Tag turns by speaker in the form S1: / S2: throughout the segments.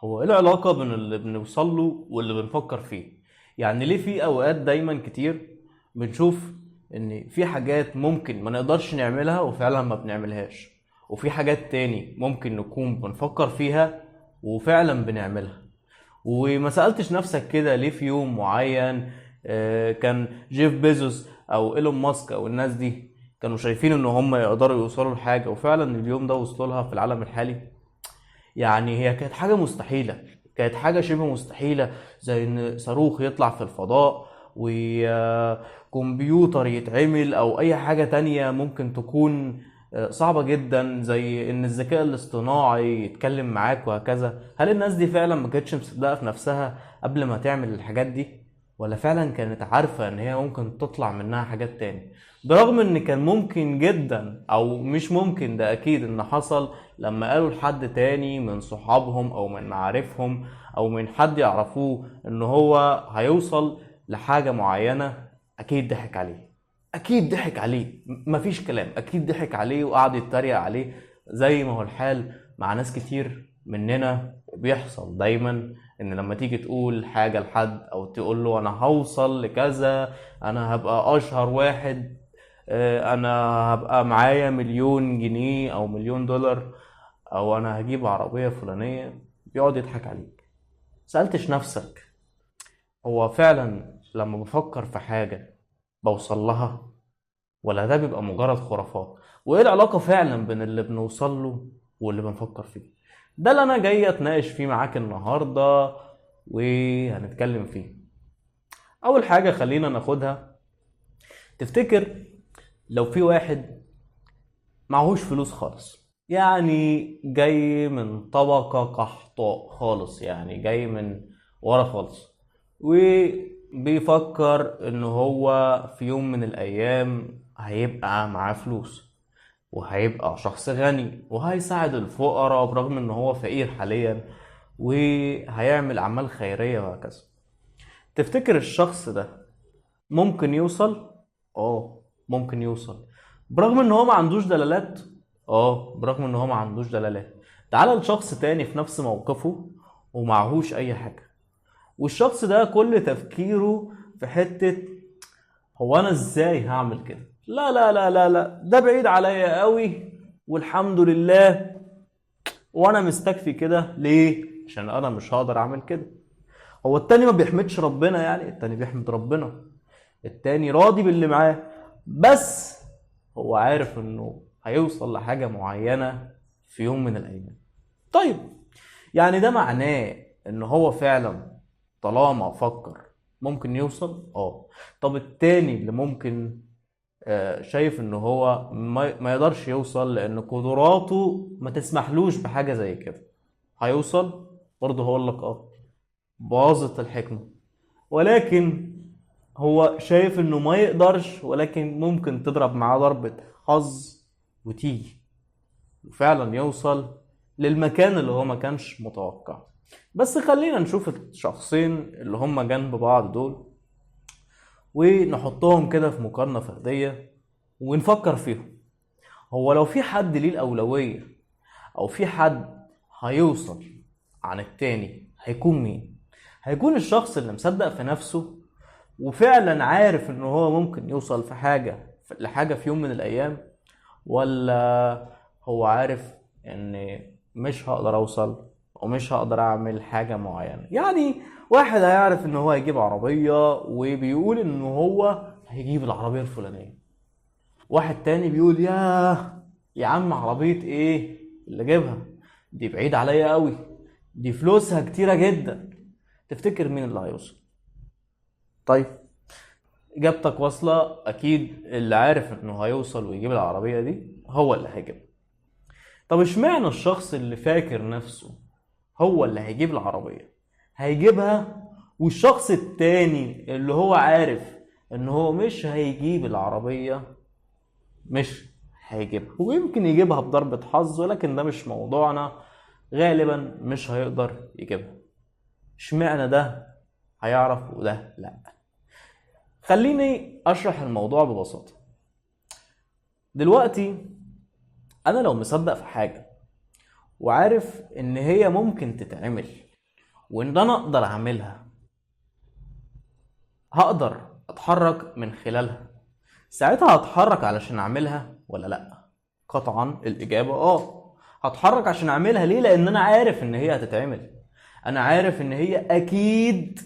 S1: هو ايه العلاقة بين اللي بنوصل له واللي بنفكر فيه؟ يعني ليه في اوقات دايما كتير بنشوف ان في حاجات ممكن ما نقدرش نعملها وفعلا ما بنعملهاش، وفي حاجات تاني ممكن نكون بنفكر فيها وفعلا بنعملها؟ وما سألتش نفسك كده ليه في يوم معين كان جيف بيزوس او ايلون ماسك او الناس دي كانوا شايفين ان هم يقدروا يوصلوا لحاجة وفعلا اليوم ده وصلوا لها في العالم الحالي؟ يعني هي كانت حاجة مستحيلة، كانت حاجة شبه مستحيلة، زي ان صاروخ يطلع في الفضاء وكمبيوتر يتعمل او اي حاجة تانية ممكن تكون صعبة جدا، زي ان الذكاء الاصطناعي يتكلم معاك وهكذا. هل الناس دي فعلا ما كانتش مصدقة في نفسها قبل ما تعمل الحاجات دي، ولا فعلا كانت عارفة ان هي ممكن تطلع منها حاجات تاني؟ برغم ان كان ممكن جدا، او مش ممكن، ده اكيد ان حصل لما قالوا لحد تاني من صحابهم او من معارفهم او من حد يعرفوه ان هو هيوصل لحاجة معينة، اكيد ضحك عليه. اكيد ضحك عليه، مفيش كلام، اكيد ضحك عليه وقعد يتريق عليه، زي ما هو الحال مع ناس كتير مننا. وبيحصل دايما ان لما تيجي تقول حاجة لحد او تقول له انا هوصل لكذا، انا هبقى اشهر واحد، انا هبقى معايا مليون جنيه او مليون دولار، او انا هجيب عربية فلانية، بيقعد يضحك عليك. سألتش نفسك هو فعلا لما بفكر في حاجة بوصل لها، ولا ده بيبقى مجرد خرافات؟ وايه العلاقة فعلا بين اللي بنوصل له واللي بنفكر فيه؟ ده اللي انا جاي اتناقش فيه معاك النهاردة وهنتكلم فيه. اول حاجة خلينا ناخدها. تفتكر لو في واحد معهوش فلوس خالص، يعني جاي من طبقة قحطاء خالص، يعني جاي من ورا خالص، وبيفكر ان هو في يوم من الايام هيبقى معاه فلوس وهيبقى شخص غني وهيساعد الفقراء برغم ان هو فقير حاليا، وهيعمل اعمال خيرية وهكذا. تفتكر الشخص ده ممكن يوصل؟ اه، ممكن يوصل برغم ان هو ما عندوش دلالات. اه، برغم ان هو ما عندوش دلالات. تعال لشخص تاني في نفس موقفه ومعهوش اي حاجة، والشخص ده كل تفكيره في حتة هو انا ازاي هعمل كده، لا لا لا لا لا، ده بعيد عليا قوي، والحمد لله، وانا مستكفي كده ليه عشان انا مش هقدر اعمل كده. هو التاني ما بيحمدش ربنا؟ يعني التاني بيحمد ربنا، التاني راضي باللي معاه، بس هو عارف انه هيوصل لحاجة معينة في يوم من الايام. طيب، يعني ده معناه ان هو فعلا طالما فكر ممكن يوصل؟ اه. طب التاني اللي ممكن شايف ان هو ما يقدرش يوصل لان قدراته ما تسمحلوش بحاجة زي كده، هيوصل؟ برضه هقول لك اه، باظت الحكمة. ولكن هو شايف انه ما يقدرش، ولكن ممكن تضرب معاه ضربة حظ وتيجي وفعلا يوصل للمكان اللي هو ما كانش متوقع. بس خلينا نشوف الشخصين اللي هم جنب بعض دول ونحطهم كده في مقارنة فردية ونفكر فيهم. هو لو في حد ليه الأولوية أو في حد هيوصل عن التاني، هيكون مين؟ هيكون الشخص اللي مصدق في نفسه وفعلا عارف ان هو ممكن يوصل في حاجة لحاجة في يوم من الايام، ولا هو عارف ان مش هقدر اوصل ومش هقدر اعمل حاجة معينة؟ يعني واحد هيعرف ان هو هيجيب عربية وبيقول ان هو هيجيب العربية الفلانية، واحد تاني بيقول يا عم عربية ايه اللي جيبها، دي بعيد عليا قوي، دي فلوسها كتيرة جدا. تفتكر مين اللي هيوصل؟ طيب، اجابتك واصلة، اكيد اللي عارف انه هيوصل ويجيب العربية دي هو اللي هيجيبها. طب اشمعنى الشخص اللي فاكر نفسه هو اللي هيجيب العربية هيجيبها، والشخص التاني اللي هو عارف ان هو مش هيجيب العربية مش هيجيبها، ويمكن يجيبها بضربة حظ ولكن ده مش موضوعنا، غالبا مش هيقدر يجيبها؟ اشمعنى ده هيعرف وده لا؟ خليني اشرح الموضوع ببساطة. دلوقتي انا لو مصدق في حاجة وعارف ان هي ممكن تتعمل وان انا اقدر اعملها، هقدر اتحرك من خلالها، ساعتها هتحرك علشان اعملها ولا لا؟ قطعا الاجابة هتحرك عشان اعملها. ليه؟ لان انا عارف ان هي هتتعمل، انا عارف ان هي اكيد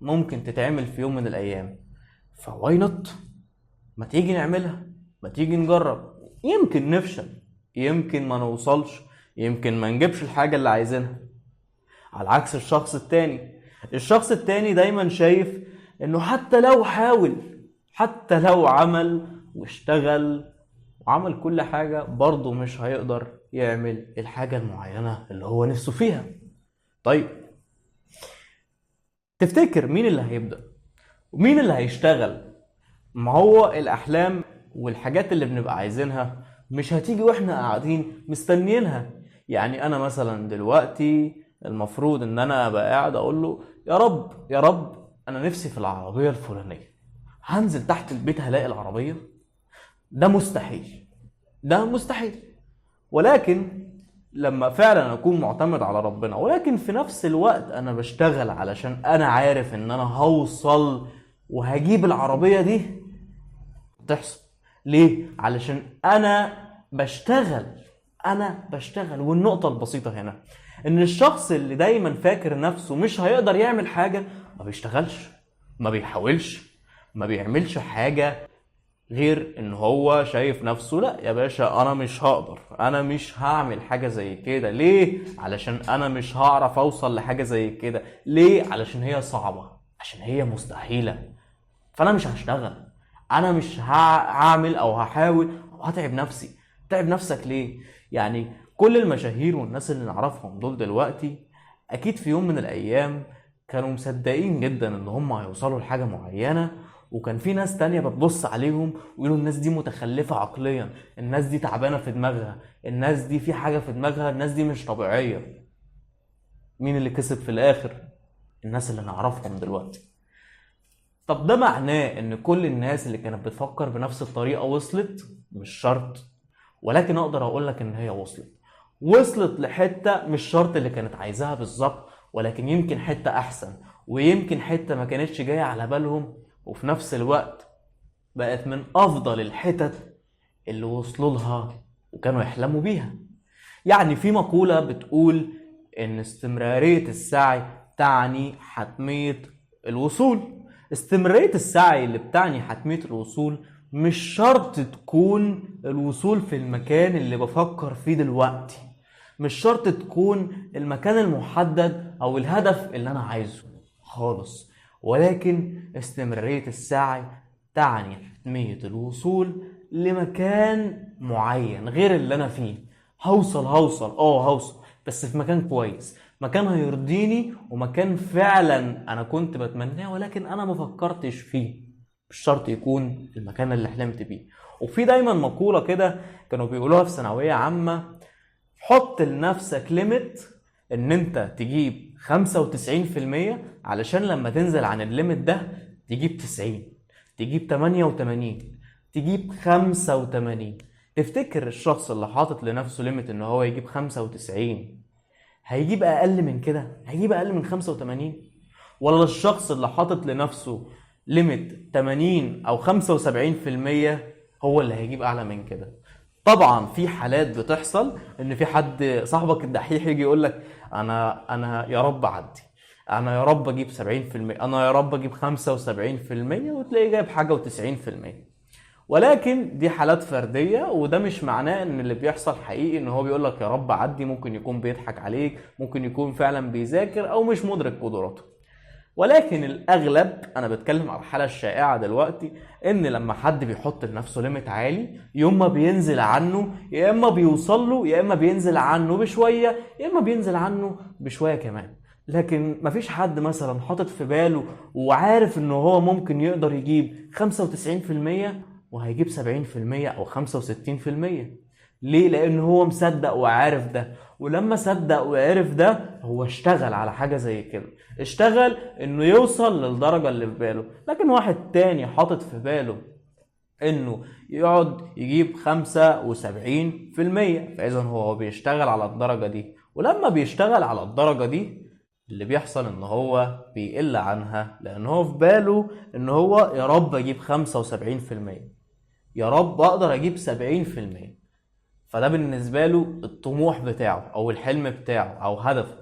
S1: ممكن تتعمل في يوم من الايام. فواي نوت؟ ما تيجي نعملها، ما تيجي نجرب. يمكن نفشل، يمكن ما نوصلش، يمكن ما نجيبش الحاجة اللي عايزينها. على عكس الشخص التاني دايما شايف انه حتى لو حاول، حتى لو عمل واشتغل وعمل كل حاجة، برضه مش هيقدر يعمل الحاجة المعينة اللي هو نفسه فيها. طيب تفتكر مين اللي هيبدأ ومين اللي هيشتغل؟ ما هو الأحلام والحاجات اللي بنبقى عايزينها مش هتيجي واحنا قاعدين مستنيينها. يعني أنا مثلا دلوقتي المفروض ان انا ابقى قاعد اقول له يا رب يا رب انا نفسي في العربية الفلانية، هنزل تحت البيت هلاقي العربية؟ ده مستحيل، ده مستحيل. ولكن لما فعلا اكون معتمد على ربنا، ولكن في نفس الوقت انا بشتغل علشان انا عارف ان انا هوصل وهجيب العربية دي، تحصل. ليه؟ علشان انا بشتغل. والنقطة البسيطة هنا ان الشخص اللي دايما فاكر نفسه مش هيقدر يعمل حاجة ما بيشتغلش، ما بيحاولش، ما بيعملش حاجة غير ان هو شايف نفسه لا يا باشا انا مش هقدر، انا مش هعمل حاجة زي كده. ليه؟ علشان انا مش هعرف اوصل لحاجة زي كده. ليه؟ علشان هي صعبة، عشان هي مستحيلة. فانا مش هشتغل، انا مش هعمل او هحاول او هتعب نفسي. تعب نفسك ليه؟ يعني كل المشاهير والناس اللي نعرفهم دول دلوقتي اكيد في يوم من الايام كانوا مصدقين جدا ان هم هيوصلوا لحاجة معينة، وكان في ناس تانية بتبص عليهم ويقولوا الناس دي متخلفة عقليا، الناس دي تعبانة في دماغها، الناس دي في حاجة في دماغها، الناس دي مش طبيعية. مين اللي كسب في الاخر؟ الناس اللي نعرفهم دلوقتي. طب ده معناه ان كل الناس اللي كانت بتفكر بنفس الطريقة وصلت؟ مش شرط. ولكن اقدر اقولك ان هي وصلت لحتة مش شرط اللي كانت عايزاها بالظبط، ولكن يمكن حتة احسن، ويمكن حتة ما كانتش جاية على بالهم، وفي نفس الوقت بقت من افضل الحتت اللي وصلوا لها وكانوا يحلموا بيها. يعني في مقولة بتقول ان استمرارية السعي تعني حتمية الوصول. استمرارية السعي اللي بتعني حتمية الوصول مش شرط تكون الوصول في المكان اللي بفكر فيه دلوقتي، مش شرط تكون المكان المحدد او الهدف اللي انا عايزه خالص. ولكن استمرارية السعي تعني حتمية الوصول لمكان معين غير اللي انا فيه. هوصل بس في مكان كويس، مكان هيرضيني، ومكان فعلا انا كنت بتمناه ولكن انا ما فكرتش فيه. مش شرط يكون المكان اللي حلمت بيه. وفي دايما مقولة كده كانوا بيقولوها في ثانوية عامة: حط لنفسك ليميت ان انت تجيب 95% علشان لما تنزل عن الليميت ده تجيب 90، تجيب 88، تجيب 85. تفتكر الشخص اللي حاطط لنفسه ليميت ان هو يجيب 95 هيجيب اقل من كده؟ هيجيب اقل من 85؟ ولا الشخص اللي حاطط لنفسه ليميت 80 او 75% هو اللي هيجيب اعلى من كده؟ طبعا في حالات بتحصل ان في حد صاحبك الدحيح يجي يقول لك انا يا رب اعدي، انا يا رب اجيب 70%، انا يا رب اجيب 75%، وتلاقيه جايب حاجه و90%. ولكن دي حالات فردية، وده مش معناه ان اللي بيحصل حقيقي ان هو بيقول لك يا رب عدي. ممكن يكون بيضحك عليك، ممكن يكون فعلا بيذاكر او مش مدرك قدراته. ولكن الاغلب، انا بتكلم على الحالة الشائعة دلوقتي، ان لما حد بيحط لنفسه ليميت عالي يوم ما بينزل عنه يا اما بيوصل له، يا اما بينزل عنه بشوية، يا اما بينزل عنه بشوية كمان. لكن مفيش حد مثلا حاطط في باله وعارف انه هو ممكن يقدر يجيب 95% وهيجيب 70% او 65%. ليه؟ لان هو مصدق وعارف ده، ولما صدق وعرف ده هو اشتغل على حاجة زي كده، اشتغل انه يوصل للدرجة اللي في باله. لكن واحد تاني حاطط في باله انه يقعد يجيب 75%، فاذا هو بيشتغل على الدرجة دي، ولما بيشتغل على الدرجة دي اللي بيحصل ان هو بيقل عنها، لان هو في باله ان هو يا رب اجيب 75%، يا رب اقدر اجيب 70%. فده بالنسبة له الطموح بتاعه او الحلم بتاعه او هدفه.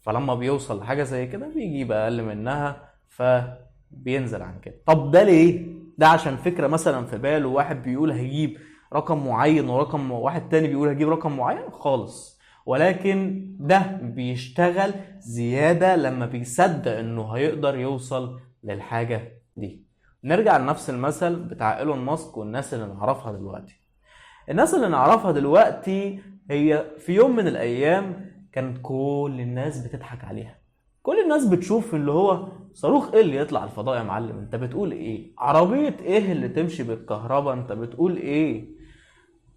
S1: فلما بيوصل لحاجة زي كده بيجيب اقل منها فبينزل عن كده. طب ده ليه؟ ده عشان فكرة مثلا في باله، واحد بيقول هيجيب رقم معين ورقم واحد تاني بيقول هيجيب رقم معين خالص، ولكن ده بيشتغل زيادة لما بيصدق انه هيقدر يوصل للحاجة دي. نرجع لنفس المثل بتاع ايلون ماسك والناس اللي نعرفها دلوقتي. الناس اللي نعرفها دلوقتي هي في يوم من الايام كانت كل الناس بتضحك عليها. كل الناس بتشوف اللي هو صاروخ ايه اللي يطلع الفضاء يا معلم، انت بتقول ايه؟ عربية ايه اللي تمشي بالكهرباء، انت بتقول ايه؟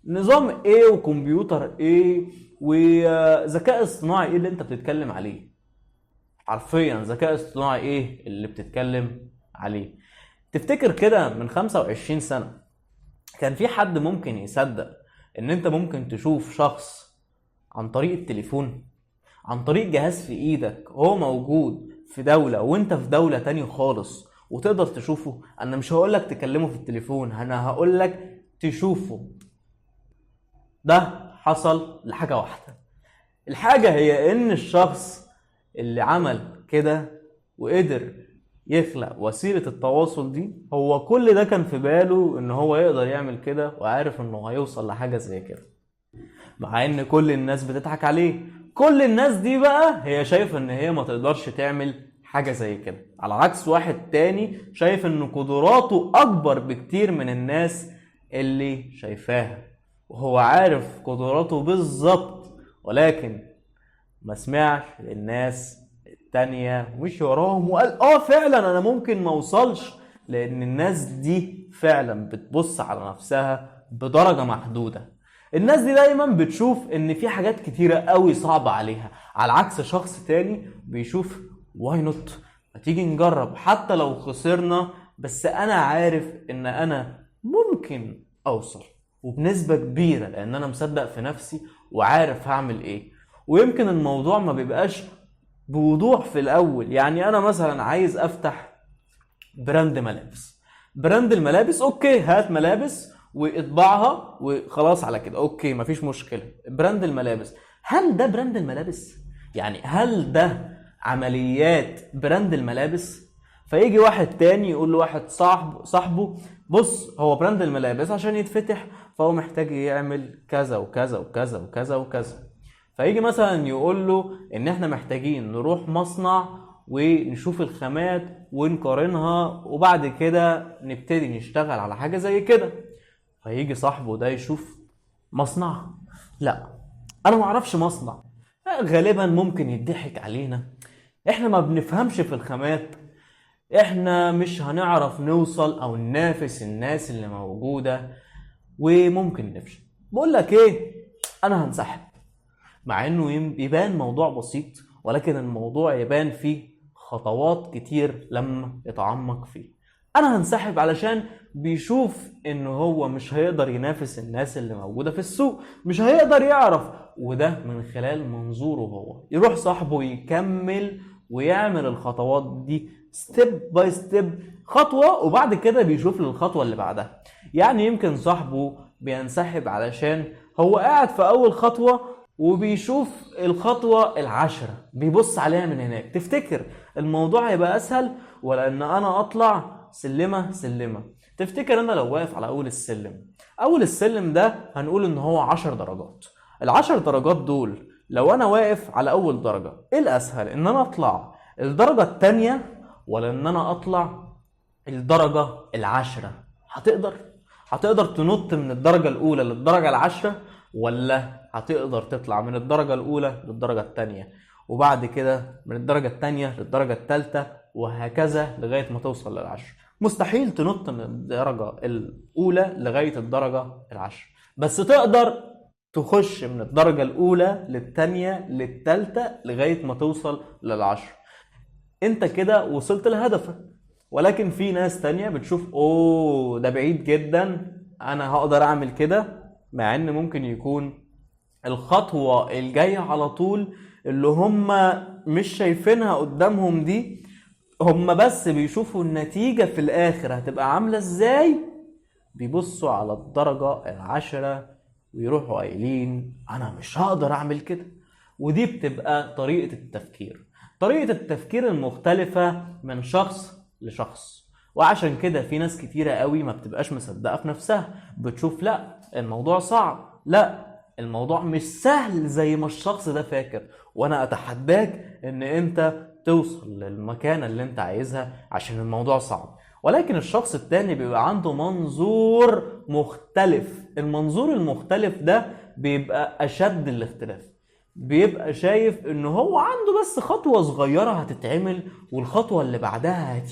S1: نظام ايه وكمبيوتر ايه وذكاء اصطناعي ايه اللي انت بتتكلم عليه؟ حرفيا ذكاء اصطناعي ايه اللي بتتكلم عليه؟ تفتكر كده من 25 سنة كان في حد ممكن يصدق ان انت ممكن تشوف شخص عن طريق التليفون، عن طريق جهاز في ايدك هو موجود في دولة وانت في دولة تانية خالص وتقدر تشوفه؟ انا مش هقولك تكلمه في التليفون، انا هقولك تشوفه. ده حصل لحاجة واحدة. الحاجة هي ان الشخص اللي عمل كده وقدر يخلق وسيلة التواصل دي، هو كل ده كان في باله ان هو يقدر يعمل كده وعارف انه هيوصل لحاجة زي كده، مع ان كل الناس بتضحك عليه. كل الناس دي بقى هي شايفة ان هي ما تقدرش تعمل حاجة زي كده، على عكس واحد تاني شايف ان قدراته اكبر بكتير من الناس اللي شايفاها، وهو عارف قدراته بالظبط، ولكن ما سمعش للناس التانية ومشي وراهم وقال فعلا انا ممكن ما اوصلش، لان الناس دي فعلا بتبص على نفسها بدرجة محدودة. الناس دي دايما بتشوف ان في حاجات كتيرة قوي صعبة عليها، على عكس شخص تاني بيشوف واي نوت، ما تيجي نجرب حتى لو خسرنا، بس انا عارف ان انا ممكن اوصل وبنسبة كبيرة، لان انا مصدق في نفسي وعارف هعمل ايه. ويمكن الموضوع ما بيبقاش بوضوح في الاول. يعني انا مثلا عايز افتح براند ملابس، براند الملابس اوكي، هات ملابس واطبعها وخلاص على كده، اوكي مفيش مشكلة. براند الملابس، هل ده براند الملابس؟ يعني هل ده عمليات براند الملابس؟ فيجي واحد تاني يقول له واحد صاحبه بص هو براند الملابس عشان يتفتح فهو محتاج يعمل كذا وكذا وكذا وكذا وكذا. فيجي مثلا يقول له ان احنا محتاجين نروح مصنع ونشوف الخامات ونقارنها وبعد كده نبتدي نشتغل على حاجة زي كده. فيجي صاحبه ده يشوف مصنع، لا انا معرفش مصنع، غالبا ممكن يضحك علينا، احنا ما بنفهمش في الخامات، احنا مش هنعرف نوصل او ننافس الناس اللي موجودة وممكن نفشل. بقول لك ايه، انا هنسحب. مع انه يبان موضوع بسيط، ولكن الموضوع يبان فيه خطوات كتير لما يتعمق فيه. انا هنسحب علشان بيشوف انه هو مش هيقدر ينافس الناس اللي موجودة في السوق، مش هيقدر يعرف، وده من خلال منظوره هو. يروح صاحبه يكمل ويعمل الخطوات دي ستيب باي ستيب، خطوة، وبعد كده بيشوف للخطوة اللي بعدها. يعني يمكن صاحبه بينسحب علشان هو قاعد في اول خطوة وبيشوف الخطوة العشرة بيبص عليها من هناك. تفتكر الموضوع هيبقى اسهل ولا ان انا اطلع سلمة سلمة؟ تفتكر انا لو واقف على اول السلم، اول السلم ده هنقول ان هو 10 درجات، ال10 درجات دول لو انا واقف على اول درجة ايه الاسهل، ان انا اطلع الدرجة التانية ولا ان انا اطلع الدرجة العشرة؟ هتقدر تنط من الدرجة الاولى للدرجة العشرة، ولا هتقدر تطلع من الدرجة الاولى للدرجة التانية وبعد كده من الدرجة التانية للدرجة التالتة وهكذا لغاية ما توصل للعشر؟ مستحيل تنط من الدرجة الاولى لغاية الدرجة العشر، بس تقدر تخش من الدرجة الاولى للتانية للتالتة لغاية ما توصل للعشر. انت كده وصلت لهدفك. ولكن في ناس تانية بتشوف ده بعيد جدا، انا هقدر اعمل كده، مع ان ممكن يكون الخطوة الجاية على طول اللي هم مش شايفينها قدامهم دي، هم بس بيشوفوا النتيجة في الآخر هتبقى عاملة ازاي، بيبصوا على الدرجة العشرة ويروحوا قايلين أنا مش هقدر أعمل كده. ودي بتبقى طريقة التفكير، طريقة التفكير المختلفة من شخص لشخص. وعشان كده في ناس كتيرة قوي ما بتبقاش مصدقة في نفسها، بتشوف لا الموضوع صعب، لا الموضوع مش سهل زي ما الشخص ده فاكر. وانا اتحداك ان انت توصل للمكانة اللي انت عايزها عشان الموضوع صعب. ولكن الشخص التاني بيبقى عنده منظور مختلف، المنظور المختلف ده بيبقى اشد الاختلاف، بيبقى شايف ان هو عنده بس خطوة صغيرة هتتعمل، والخطوة اللي بعدها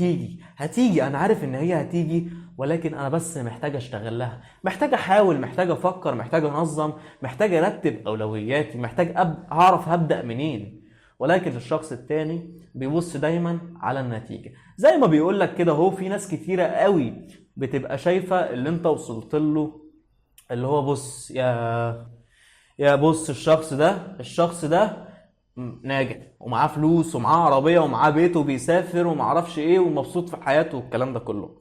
S1: هتيجي انا عارف ان هي هتيجي، ولكن انا بس محتاج اشتغل لها، محتاج احاول، محتاج افكر، محتاج انظم، محتاج ارتب اولوياتي، محتاج اعرف هبدأ منين. ولكن الشخص التاني بيبص دايما على النتيجة. زي ما بيقولك كده، هو في ناس كتيرة قوي بتبقى شايفة اللي انت وصلت له، اللي هو بص يا بص الشخص ده ناجح ومعاه فلوس ومعاه عربية ومعاه بيت وبيسافر ومعرفش ايه ومبسوط في حياته والكلام ده كله.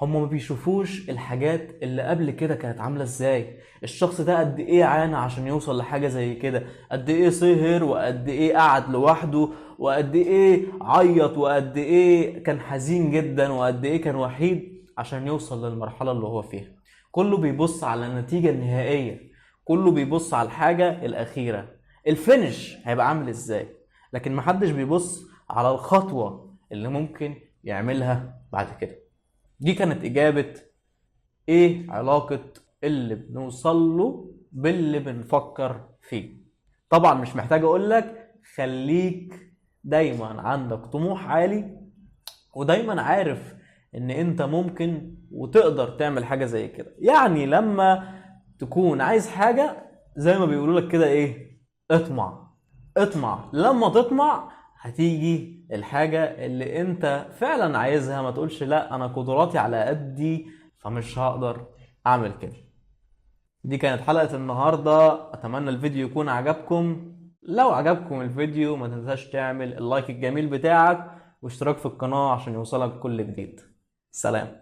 S1: هم ما بيشوفوش الحاجات اللي قبل كده كانت عاملة ازاي، الشخص ده قد ايه عانى عشان يوصل لحاجة زي كده، قد ايه سهر وقد ايه قعد لوحده وقد ايه عيط وقد ايه كان حزين جدا وقد ايه كان وحيد عشان يوصل للمرحلة اللي هو فيها. كله بيبص على النتيجة النهائية، كله بيبص على الحاجة الأخيرة، الفينش هيبقى عامل ازاي، لكن محدش بيبص على الخطوة اللي ممكن يعملها بعد كده. دي كانت إجابة ايه علاقة اللي بنوصل له باللي بنفكر فيه. طبعا مش محتاج اقولك خليك دايما عندك طموح عالي، ودايما عارف ان انت ممكن وتقدر تعمل حاجة زي كده. يعني لما تكون عايز حاجة زي ما بيقولوا لك كده ايه، اطمع لما تطمع هتيجي الحاجة اللي انت فعلا عايزها. ما تقولش لا انا قدراتي على قدي فمش هقدر اعمل كده. دي كانت حلقة النهاردة، اتمنى الفيديو يكون عجبكم. لو عجبكم الفيديو ما تنساش تعمل اللايك الجميل بتاعك واشتراك في القناة عشان يوصلك كل جديد. سلام.